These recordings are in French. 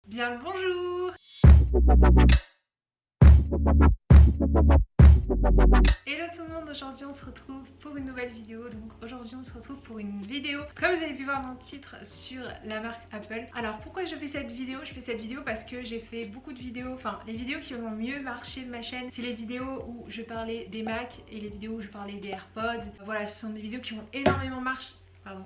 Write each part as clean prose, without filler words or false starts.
Bien le bonjour. Hello tout le monde, aujourd'hui on se retrouve pour une nouvelle vidéo. Donc aujourd'hui on se retrouve pour une vidéo, comme vous avez pu voir dans le titre, sur la marque Apple. Alors pourquoi je fais cette vidéo? Je fais cette vidéo parce que j'ai fait beaucoup de vidéos, enfin les vidéos qui ont mieux marché de ma chaîne, c'est les vidéos où je parlais des Mac et les vidéos où je parlais des AirPods. Voilà, ce sont des vidéos qui ont énormément marché. Pardon.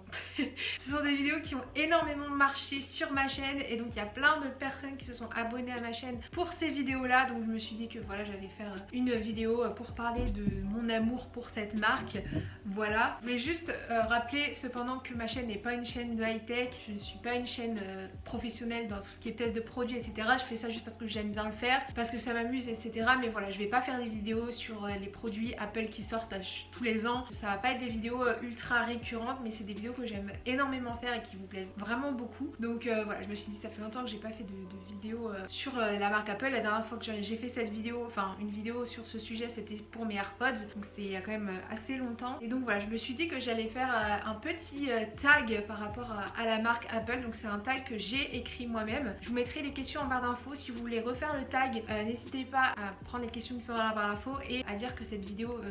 Ce sont des vidéos qui ont énormément marché sur ma chaîne et donc il y a plein de personnes qui se sont abonnées à ma chaîne pour ces vidéos là, donc je me suis dit que voilà, j'allais faire une vidéo pour parler de mon amour pour cette marque. Voilà, je voulais juste rappeler cependant que ma chaîne n'est pas une chaîne de high-tech, je ne suis pas une chaîne professionnelle dans tout ce qui est test de produits, etc. Je fais ça juste parce que j'aime bien le faire, parce que ça m'amuse, etc. Mais voilà, je vais pas faire des vidéos sur les produits Apple qui sortent tous les ans. Ça va pas être des vidéos ultra récurrentes, mais c'est des vidéos que j'aime énormément faire et qui vous plaisent vraiment beaucoup. Donc voilà, je me suis dit, ça fait longtemps que j'ai pas fait de vidéo sur la marque Apple. La dernière fois que j'ai fait cette vidéo, enfin une vidéo sur ce sujet, c'était pour mes AirPods, donc c'était il y a quand même assez longtemps. Et donc voilà, je me suis dit que j'allais faire un petit tag par rapport à la marque Apple. Donc c'est un tag que j'ai écrit moi-même. Je vous mettrai les questions en barre d'infos. Si vous voulez refaire le tag, n'hésitez pas à prendre les questions qui sont dans la barre d'infos et à dire que cette vidéo,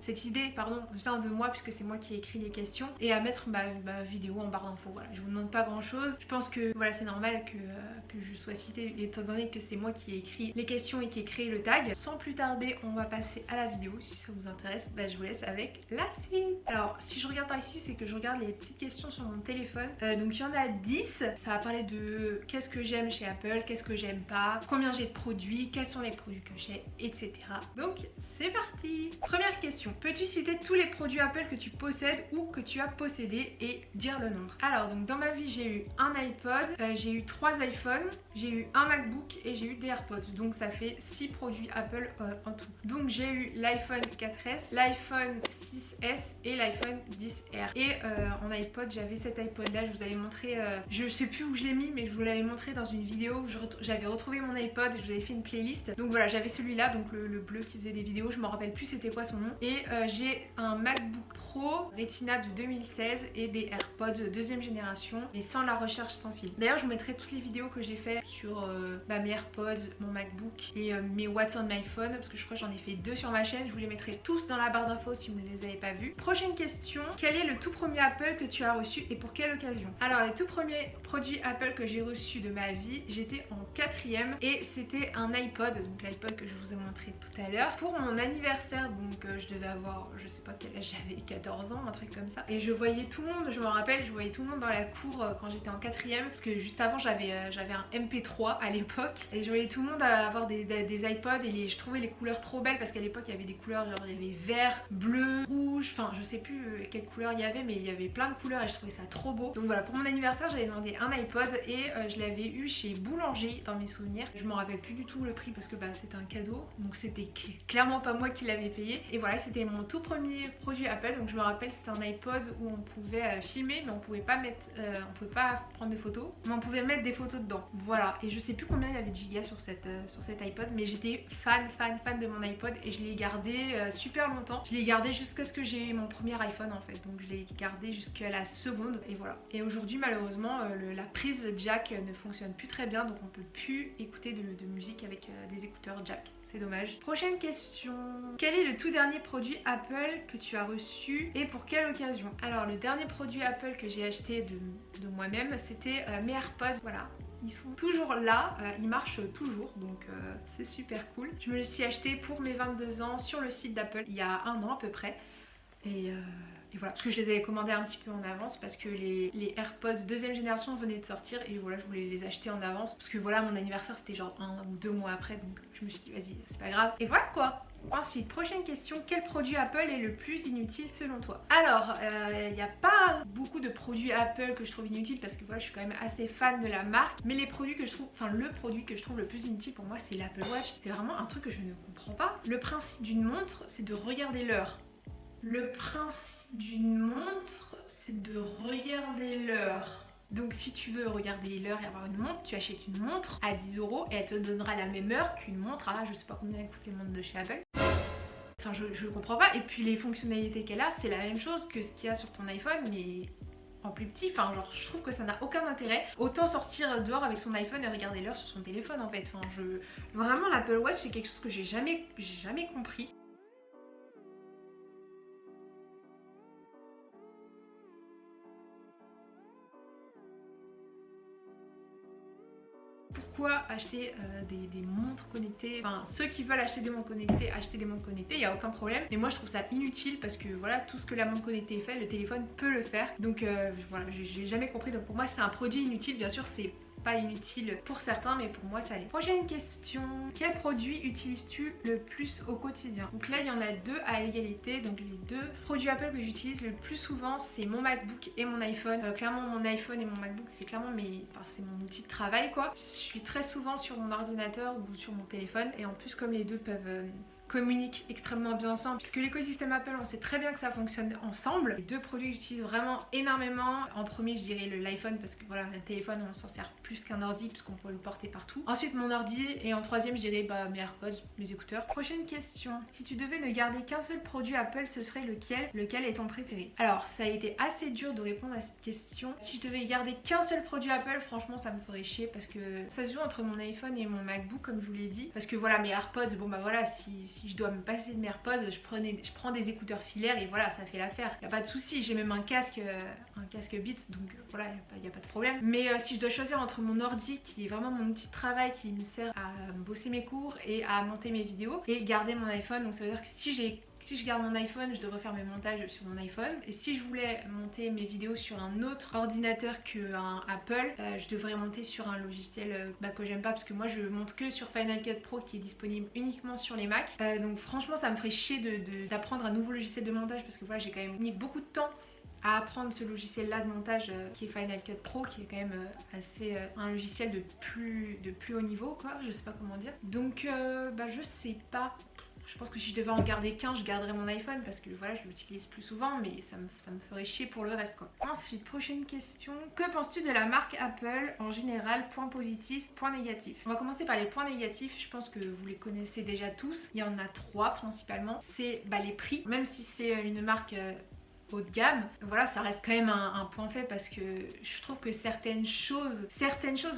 cette idée, pardon, vient de moi puisque c'est moi qui ai écrit les questions, et à mettre ma vidéo en barre d'infos. Voilà, je vous demande pas grand chose. Je pense que voilà, c'est normal que je sois citée étant donné que c'est moi qui ai écrit les questions et qui ai créé le tag. Sans plus tarder, on va passer à la vidéo. Si ça vous intéresse, je vous laisse avec la suite. Alors, si je regarde par ici, c'est que je regarde les petites questions sur mon téléphone. Donc il y en a 10. Ça va parler de qu'est-ce que j'aime chez Apple, qu'est-ce que j'aime pas, combien j'ai de produits, quels sont les produits que j'ai, etc. Donc c'est parti. Première question. Peux-tu citer tous les produits Apple que tu possèdes ou que tu as possédés et dire le nombre? Alors donc dans ma vie, j'ai eu un iPod, j'ai eu 3 iPhones, j'ai eu un MacBook et j'ai eu des AirPods. Donc ça fait 6 produits Apple en tout. Donc j'ai eu l'iPhone 4S, l'iPhone 6S et l'iPhone 10R. Et en iPod, j'avais cet iPod là, je vous avais montré, je sais plus où je l'ai mis, mais je vous l'avais montré dans une vidéo où j'avais retrouvé mon iPod et je vous avais fait une playlist. Donc voilà, j'avais celui-là, donc le bleu qui faisait des vidéos, je me rappelle plus c'était quoi son nom. Et j'ai un MacBook Pro Retina de 2016 et des AirPods deuxième génération, mais sans la recharge sans fil. D'ailleurs, je vous mettrai toutes les vidéos que j'ai fait sur mes AirPods, mon MacBook et mes What's on my phone, parce que je crois que j'en ai fait 2 sur ma chaîne. Je vous les mettrai tous dans la barre d'infos si vous ne les avez pas vus. Prochaine question, quel est le tout premier Apple que tu as reçu et pour quelle occasion? Alors, les tout premiers produits Apple que j'ai reçus de ma vie, j'étais en 4e et c'était un iPod, donc l'iPod que je vous ai montré tout à l'heure, pour mon anniversaire. Donc je devais avoir, je sais pas quel âge j'avais, 14 ans, un truc comme ça. Et je voyais tout le monde, je me rappelle, je voyais tout le monde dans la cour quand j'étais en 4e, parce que juste avant j'avais un MP3 à l'époque, et je voyais tout le monde avoir des iPods et je trouvais les couleurs trop belles, parce qu'à l'époque il y avait des couleurs, genre il y avait vert, bleu, rouge, enfin je sais plus quelle couleur il y avait, mais il y avait plein de couleurs et je trouvais ça trop beau. Donc voilà, pour mon anniversaire j'avais demandé un iPod et je l'avais eu chez Boulanger dans mes souvenirs. Je me rappelle plus du tout le prix parce que c'était un cadeau, donc c'était clairement pas moi qui l'avais payé. Et voilà, c'était mon tout premier produit Apple. Donc je me rappelle, c'était un iPod où on pouvait filmer, mais on pouvait pas mettre, on pouvait pas prendre de photos, mais on pouvait mettre des photos dedans. Voilà. Et je sais plus combien il y avait de gigas sur cet iPod, mais j'étais fan de mon iPod et je l'ai gardé super longtemps. Je l'ai gardé jusqu'à ce que j'ai mon premier iPhone en fait. Donc je l'ai gardé jusqu'à la seconde et voilà. Et aujourd'hui malheureusement la prise jack ne fonctionne plus très bien, donc on peut plus écouter de musique avec des écouteurs jack. C'est dommage. Prochaine question. Quel est le tout dernier produit Apple que tu as reçu et pour quelle occasion? Alors le dernier produit Apple que j'ai acheté de moi-même, c'était mes AirPods. Voilà. Ils sont toujours là, ils marchent toujours, donc c'est super cool. Je me les suis acheté pour mes 22 ans sur le site d'Apple il y a un an à peu près. Et voilà, parce que je les avais commandés un petit peu en avance parce que les AirPods deuxième génération venaient de sortir et voilà, je voulais les acheter en avance parce que voilà, mon anniversaire c'était genre 1 ou 2 mois après, donc je me suis dit vas-y, c'est pas grave. Et voilà quoi. Ensuite, prochaine question, quel produit Apple est le plus inutile selon toi? Alors, il n'y a pas beaucoup de produits Apple que je trouve inutiles parce que voilà, je suis quand même assez fan de la marque, mais les produits que je trouve, enfin le produit que je trouve le plus inutile pour moi, c'est l'Apple Watch. C'est vraiment un truc que je ne comprends pas. Le principe d'une montre, c'est de regarder l'heure. Le principe d'une montre, c'est de regarder l'heure. Donc si tu veux regarder l'heure et avoir une montre, tu achètes une montre à 10 € et elle te donnera la même heure qu'une montre à je sais pas combien coûtent les montres de chez Apple. Enfin je comprends pas. Et puis les fonctionnalités qu'elle a, c'est la même chose que ce qu'il y a sur ton iPhone, mais en plus petit, enfin genre je trouve que ça n'a aucun intérêt. Autant sortir dehors avec son iPhone et regarder l'heure sur son téléphone en fait. Enfin vraiment l'Apple Watch c'est quelque chose que j'ai jamais compris. Pourquoi acheter des montres connectées? Enfin, ceux qui veulent acheter des montres connectées, acheter des montres connectées, il n'y a aucun problème. Mais moi, je trouve ça inutile parce que voilà, tout ce que la montre connectée fait, le téléphone peut le faire. Donc voilà, j'ai jamais compris. Donc pour moi, c'est un produit inutile. Bien sûr, c'est pas inutile pour certains, mais pour moi, ça l'est. Prochaine question. Quel produit utilises-tu le plus au quotidien? Donc là, il y en a deux à égalité. Donc les deux produits Apple que j'utilise le plus souvent, c'est mon MacBook et mon iPhone. Clairement, mon iPhone et mon MacBook, c'est clairement c'est mon outil de travail, quoi. Je suis très souvent sur mon ordinateur ou sur mon téléphone. Et en plus, comme les deux peuvent communiquent extrêmement bien ensemble, puisque l'écosystème Apple, on sait très bien que ça fonctionne ensemble. Les deux produits que j'utilise vraiment énormément. En premier, je dirais l'iPhone, parce que voilà, le téléphone, on s'en sert plus qu'un ordi, puisqu'on peut le porter partout. Ensuite, mon ordi, et en troisième, je dirais mes AirPods, mes écouteurs. Prochaine question. Si tu devais ne garder qu'un seul produit Apple, ce serait lequel? Lequel est ton préféré? Alors, ça a été assez dur de répondre à cette question. Si je devais garder qu'un seul produit Apple, franchement, ça me ferait chier, parce que ça se joue entre mon iPhone et mon MacBook, comme je vous l'ai dit. Parce que voilà, mes AirPods, bon bah voilà, si je dois me passer de mes AirPods, je prends des écouteurs filaires et voilà, ça fait l'affaire. Y a pas de souci, j'ai même un casque Beats, donc voilà, y a pas de problème. Mais si je dois choisir entre mon ordi, qui est vraiment mon outil de travail, qui me sert à bosser mes cours et à monter mes vidéos, et garder mon iPhone, donc ça veut dire que si je garde mon iPhone, je devrais faire mes montages sur mon iPhone. Et si je voulais monter mes vidéos sur un autre ordinateur qu'un Apple, je devrais monter sur un logiciel que j'aime pas, parce que moi je monte que sur Final Cut Pro qui est disponible uniquement sur les Mac. Donc franchement ça me ferait chier d'apprendre un nouveau logiciel de montage, parce que voilà, j'ai quand même mis beaucoup de temps à apprendre ce logiciel là de montage qui est Final Cut Pro, qui est quand même un logiciel de plus haut niveau, quoi, je sais pas comment dire. Donc je sais pas. Je pense que si je devais en garder qu'un, je garderais mon iPhone, parce que voilà, je l'utilise plus souvent, mais ça me ferait chier pour le reste, quoi. Ensuite, prochaine question. Que penses-tu de la marque Apple en général? Point positif, point négatif. On va commencer par les points négatifs. Je pense que vous les connaissez déjà tous. Il y en a 3 principalement. C'est les prix. Même si c'est une marque haut de gamme, voilà, ça reste quand même un point faible, parce que je trouve que certaines choses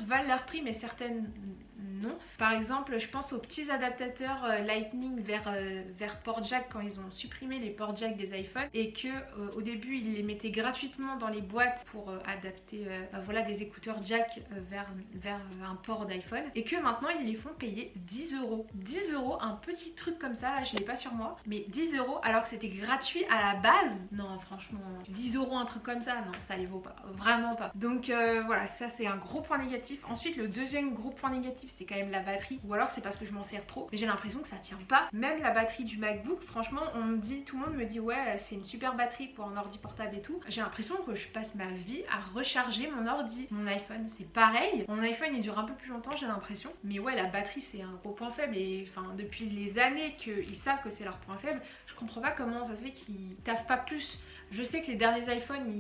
valent leur prix, mais certaines non. Par exemple, je pense aux petits adaptateurs Lightning vers port jack, quand ils ont supprimé les ports jack des iPhones, et que au début ils les mettaient gratuitement dans les boîtes pour adapter voilà, des écouteurs jack vers un port d'iPhone, et que maintenant ils les font payer 10 euros. 10 euros, un petit truc comme ça, là je l'ai pas sur moi, mais 10 euros alors que c'était gratuit à la base. Non, franchement, 10 euros un truc comme ça, non, ça les vaut pas, vraiment pas. Donc voilà, ça c'est un gros point négatif. Ensuite, le deuxième gros point négatif, c'est quand même la batterie, ou alors c'est parce que je m'en sers trop, mais j'ai l'impression que ça tient pas. Même la batterie du MacBook, franchement, tout le monde me dit ouais, c'est une super batterie pour un ordi portable et tout. J'ai l'impression que je passe ma vie à recharger mon ordi. Mon iPhone, c'est pareil. Mon iPhone, il dure un peu plus longtemps, j'ai l'impression. Mais ouais, la batterie, c'est un gros point faible, et enfin, depuis les années qu'ils savent que c'est leur point faible, je comprends pas comment ça se fait qu'ils taffent pas plus. Je sais que les derniers iPhones,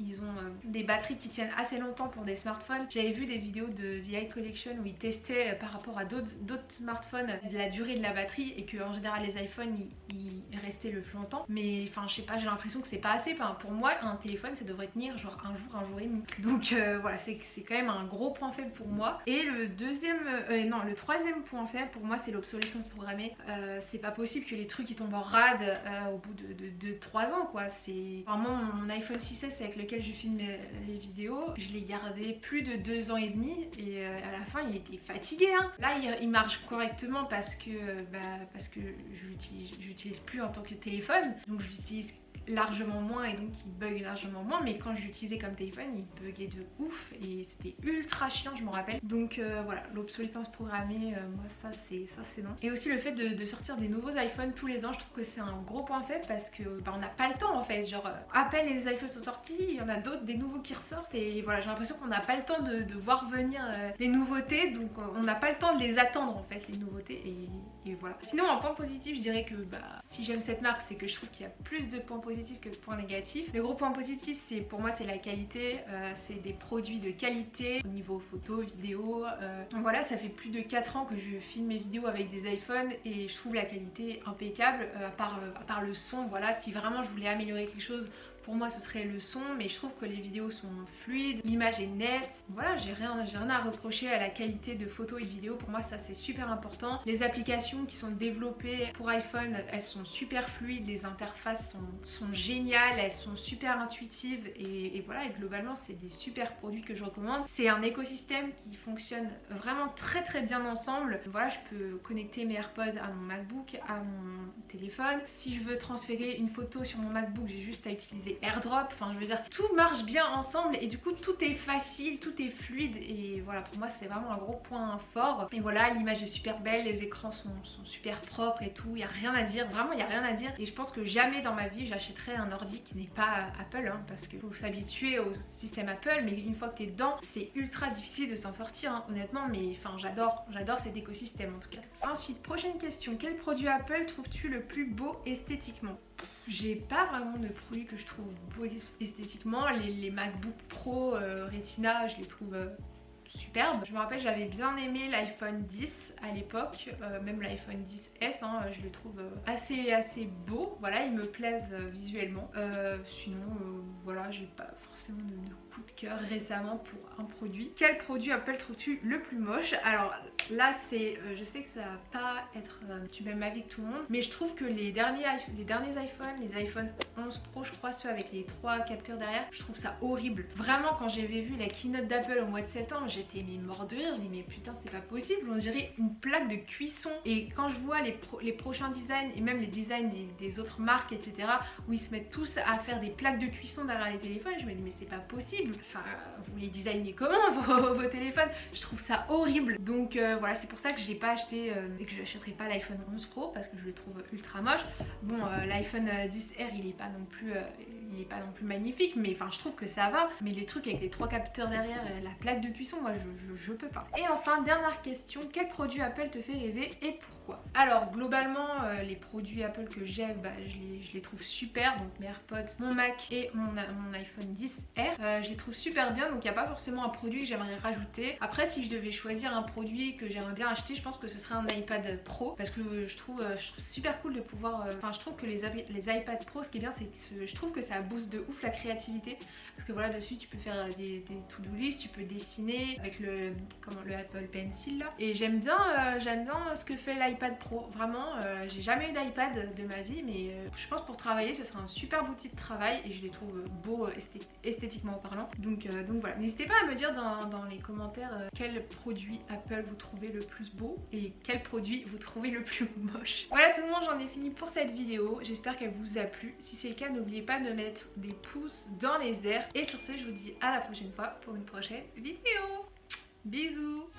ils ont des batteries qui tiennent assez longtemps pour des smartphones. J'avais vu des vidéos de The Eye Collection où ils testaient par rapport à d'autres smartphones la durée de la batterie, et que en général les iPhones ils restaient le plus longtemps. Mais enfin, je sais pas, j'ai l'impression que c'est pas assez. Enfin, pour moi, un téléphone ça devrait tenir genre un jour et demi. Donc voilà, c'est quand même un gros point faible pour moi. Et le troisième point faible pour moi, c'est l'obsolescence programmée. C'est pas possible que les trucs ils tombent en rade au bout de 3 ans, quoi. C'est vraiment mon iPhone 6S avec lequel je filme les vidéos, je l'ai gardé plus de 2 ans et demi, et à la fin il était fatigué, hein. Là il marche correctement parce que je l'utilise plus en tant que téléphone, donc je l'utilise largement moins, et donc il bug largement moins, mais quand je l'utilisais comme téléphone il buguait de ouf et c'était ultra chiant, je me rappelle. Donc voilà, l'obsolescence programmée, moi ça c'est non. Et aussi le fait de sortir des nouveaux iPhones tous les ans, je trouve que c'est un gros point faible, parce que on n'a pas le temps en fait. Genre à peine les iPhones sont sortis, il y en a d'autres, des nouveaux qui ressortent, et voilà, j'ai l'impression qu'on n'a pas le temps de voir venir les nouveautés, donc on n'a pas le temps de les attendre en fait, les nouveautés, et voilà. Sinon en point positif, je dirais que si j'aime cette marque, c'est que je trouve qu'il y a plus de points positifs que de points négatifs. Le gros point positif, pour moi c'est la qualité, c'est des produits de qualité au niveau photo, vidéo. Donc voilà, ça fait plus de 4 ans que je filme mes vidéos avec des iPhones, et je trouve la qualité impeccable, à part le son. Voilà, si vraiment je voulais améliorer quelque chose pour moi ce serait le son, mais je trouve que les vidéos sont fluides, l'image est nette. Voilà, j'ai rien à reprocher à la qualité de photos et de vidéos. Pour moi ça c'est super important. Les applications qui sont développées pour iPhone, elles sont super fluides, les interfaces sont géniales, elles sont super intuitives et voilà, et globalement c'est des super produits que je recommande. C'est un écosystème qui fonctionne vraiment très très bien ensemble. Voilà, je peux connecter mes AirPods à mon MacBook, à mon téléphone. Si je veux transférer une photo sur mon MacBook, j'ai juste à utiliser AirDrop. Enfin, je veux dire, tout marche bien ensemble et du coup, tout est facile, tout est fluide. Et voilà, pour moi, c'est vraiment un gros point fort. Et voilà, l'image est super belle, les écrans sont super propres et tout. Il n'y a rien à dire, vraiment, il n'y a rien à dire. Et je pense que jamais dans ma vie, j'achèterai un ordi qui n'est pas Apple, hein, parce qu'il faut s'habituer au système Apple. Mais une fois que tu es dedans, c'est ultra difficile de s'en sortir, hein, honnêtement. Mais enfin, j'adore cet écosystème en tout cas. Ensuite, prochaine question. Quel produit Apple trouves-tu le plus beau esthétiquement? J'ai pas vraiment de produits que je trouve beaux esthétiquement. Les MacBook Pro Retina, je les trouve superbes. Je me rappelle, j'avais bien aimé l'iPhone 10 à l'époque, même l'iPhone 10S, hein, je le trouve assez beau. Voilà, ils me plaisent visuellement. Sinon, voilà, j'ai pas forcément de coup de cœur récemment pour un produit. Quel produit Apple trouves-tu le plus moche? Alors là, c'est, je sais que ça va pas être du même avis que tout le monde, mais je trouve que les derniers iPhones, les iPhone 11 Pro, je crois, ceux avec les 3 capteurs derrière, je trouve ça horrible. Vraiment, quand j'avais vu la keynote d'Apple au mois de septembre, j'étais mort de rire. Je dis mais putain, c'est pas possible, on dirait une plaque de cuisson. Et quand je vois les prochains designs et même les designs des autres marques, etc., où ils se mettent tous à faire des plaques de cuisson derrière les téléphones, je me dis mais c'est pas possible. Enfin, vous les designez comment vos téléphones? Je trouve ça horrible. Donc voilà, c'est pour ça que j'ai pas acheté et que je n'achèterai pas l'iPhone 11 Pro parce que je le trouve ultra moche. Bon, l'iPhone 10R il est pas non plus magnifique, mais enfin je trouve que ça va. Mais les trucs avec les 3 capteurs derrière, la plaque de cuisson, moi je peux pas. Et enfin, dernière question, quel produit Apple te fait rêver et pourquoi? Alors globalement, les produits Apple que j'aime, je les trouve super. Donc mes AirPods, mon Mac et mon iPhone 10R, je les trouve super bien. Donc il n'y a pas forcément un produit que j'aimerais rajouter. Après, si je devais choisir un produit que j'aimerais bien acheter, je pense que ce serait un iPad Pro parce que je trouve super cool de pouvoir. Enfin, je trouve que les iPad Pro, ce qui est bien, c'est que je trouve que ça booste de ouf la créativité parce que voilà, dessus tu peux faire des to-do list, tu peux dessiner avec le Apple Pencil là. Et j'aime bien ce que fait l'iPad Pro. Vraiment, j'ai jamais eu d'iPad de ma vie, mais je pense pour travailler, ce serait un super outil de travail et je les trouve beaux esthétiquement parlant. Donc voilà, n'hésitez pas à me dire dans les commentaires quel produit Apple vous trouvez le plus beau et quel produit vous trouvez le plus moche. Voilà tout le monde, j'en ai fini pour cette vidéo. J'espère qu'elle vous a plu. Si c'est le cas, n'oubliez pas de mettre des pouces dans les airs. Et sur ce, je vous dis à la prochaine fois pour une prochaine vidéo. Bisous.